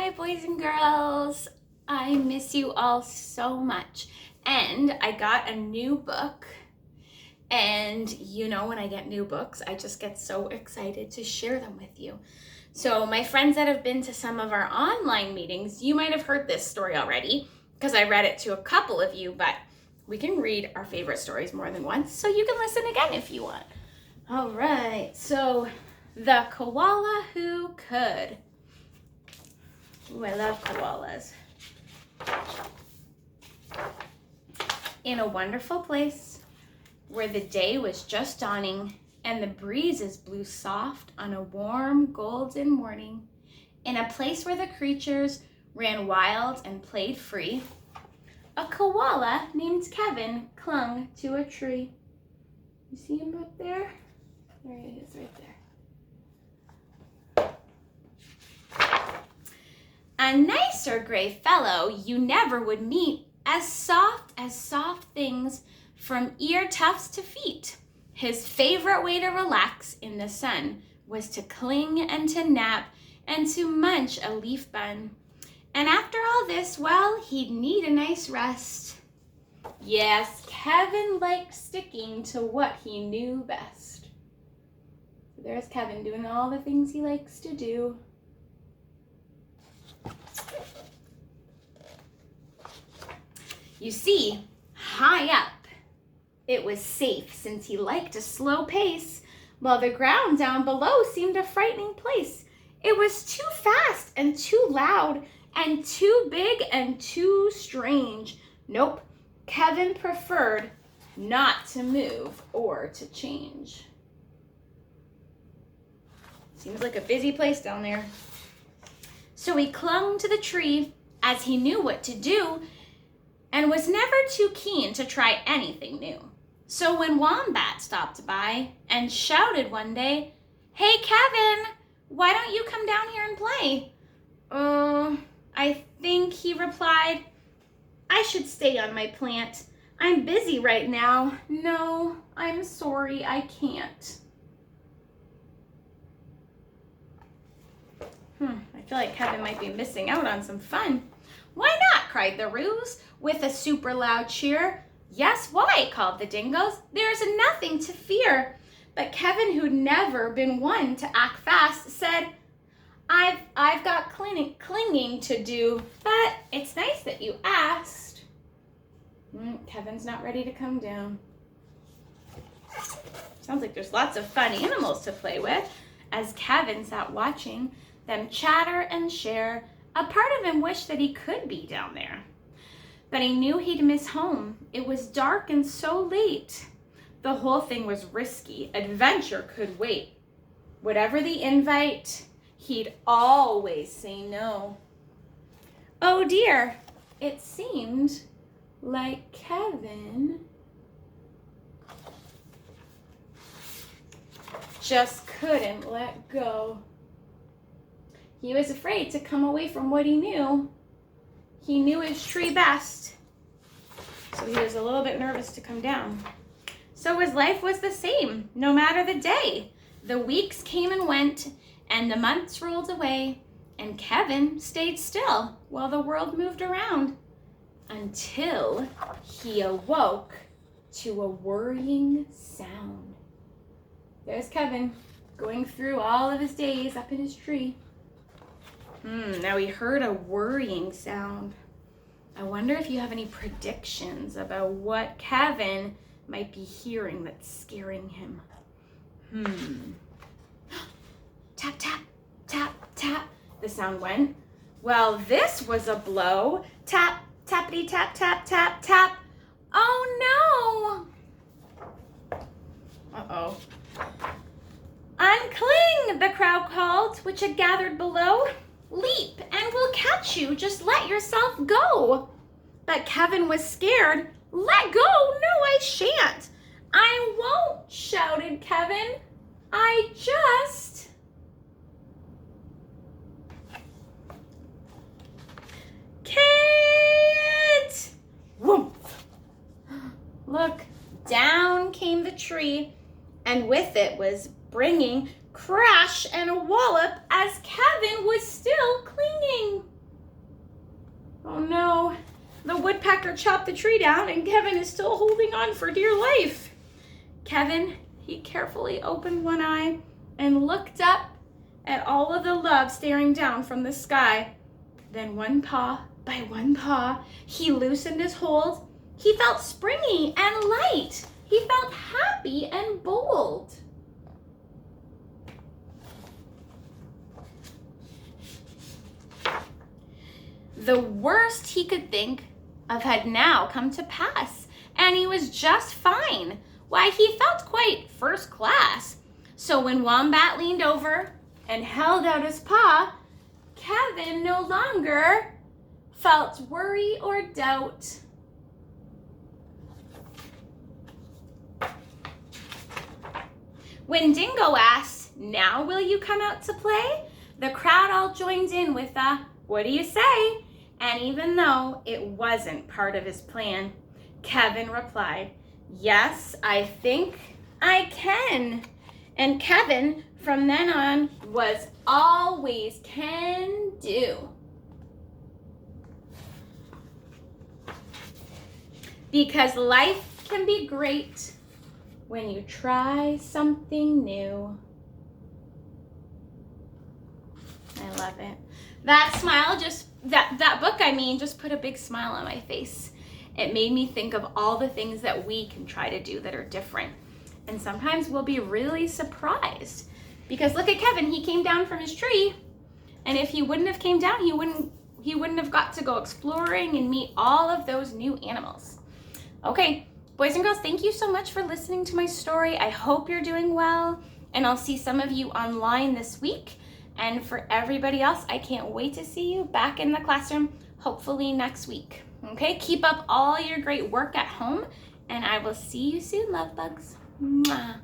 Hi, boys and girls. I miss you all so much. And I got a new book. And you know, when I get new books, I just get so excited to share them with you. So my friends that have been to some of our online meetings, you might have heard this story already because I read it to a couple of you, but we can read our favorite stories more than once, so you can listen again if you want. All right, so The Koala Who Could. Ooh, I love koalas. In a wonderful place where the day was just dawning and the breezes blew soft on a warm golden morning, in a place where the creatures ran wild and played free, a koala named Kevin clung to a tree. You see him up there? There he is, right there. A nicer gray fellow you never would meet, as soft things from ear tufts to feet. His favorite way to relax in the sun was to cling and to nap and to munch a leaf bun. And after all this, well, he'd need a nice rest. Yes, Kevin liked sticking to what he knew best. So there's Kevin doing all the things he likes to do. You see, high up, it was safe since he liked a slow pace, while the ground down below seemed a frightening place. It was too fast and too loud and too big and too strange. Nope, Kevin preferred not to move or to change. Seems like a busy place down there. So he clung to the tree as he knew what to do and was never too keen to try anything new. So when Wombat stopped by and shouted one day, "Hey, Kevin, why don't you come down here and play?" I think he replied, "I should stay on my plant. I'm busy right now. No, I'm sorry, I can't." I feel like Kevin might be missing out on some fun. "Why not?" cried the Ruse with a super loud cheer. "Yes, why?" called the Dingoes. "There's nothing to fear." But Kevin, who'd never been one to act fast, said, I've got clinging to do, but it's nice that you asked." Kevin's not ready to come down. Sounds like there's lots of fun animals to play with. As Kevin sat watching them chatter and share, a part of him wished that he could be down there. But he knew he'd miss home. It was dark and so late. The whole thing was risky. Adventure could wait. Whatever the invite, he'd always say no. Oh dear, it seemed like Kevin just couldn't let go. He was afraid to come away from what he knew. He knew his tree best, so he was a little bit nervous to come down. So his life was the same, no matter the day. The weeks came and went, and the months rolled away, and Kevin stayed still while the world moved around, until he awoke to a worrying sound. There's Kevin, going through all of his days up in his tree. Now he heard a worrying sound. I wonder if you have any predictions about what Kevin might be hearing that's scaring him. Tap, tap, tap, tap, the sound went. Well, this was a blow. Tap, tappity, tap, tap, tap, tap. Oh no! Uh-oh. "Uncling," the crowd called, which had gathered below. "Leap and we'll catch you, just let yourself go." But Kevin was scared. "Let go? No, I shan't." "I won't," shouted Kevin. "I just..." "Can't!" Woof! Look, down came the tree, and with it was bringing crash and a wallop as Kevin was still clinging. Oh no, the woodpecker chopped the tree down and Kevin is still holding on for dear life. Kevin, he carefully opened one eye and looked up at all of the love staring down from the sky. Then one paw by one paw, he loosened his hold. He felt springy and light. He felt happy and bold. The worst he could think of had now come to pass, and he was just fine. Why, he felt quite first class. So when Wombat leaned over and held out his paw, Kevin no longer felt worry or doubt. When Dingo asked, "Now will you come out to play?" the crowd all joined in with a, "What do you say?" And even though it wasn't part of his plan, Kevin replied, "Yes, I think I can." And Kevin, from then on, was always can do. Because life can be great when you try something new. I love it. That smile that book, just put a big smile on my face. It made me think of all the things that we can try to do that are different. And sometimes we'll be really surprised. Because look at Kevin, he came down from his tree. And if he wouldn't have came down, he wouldn't have got to go exploring and meet all of those new animals. Okay, boys and girls, thank you so much for listening to my story. I hope you're doing well. And I'll see some of you online this week. And for everybody else, I can't wait to see you back in the classroom, hopefully next week. Okay, keep up all your great work at home, and I will see you soon, love bugs. Mwah.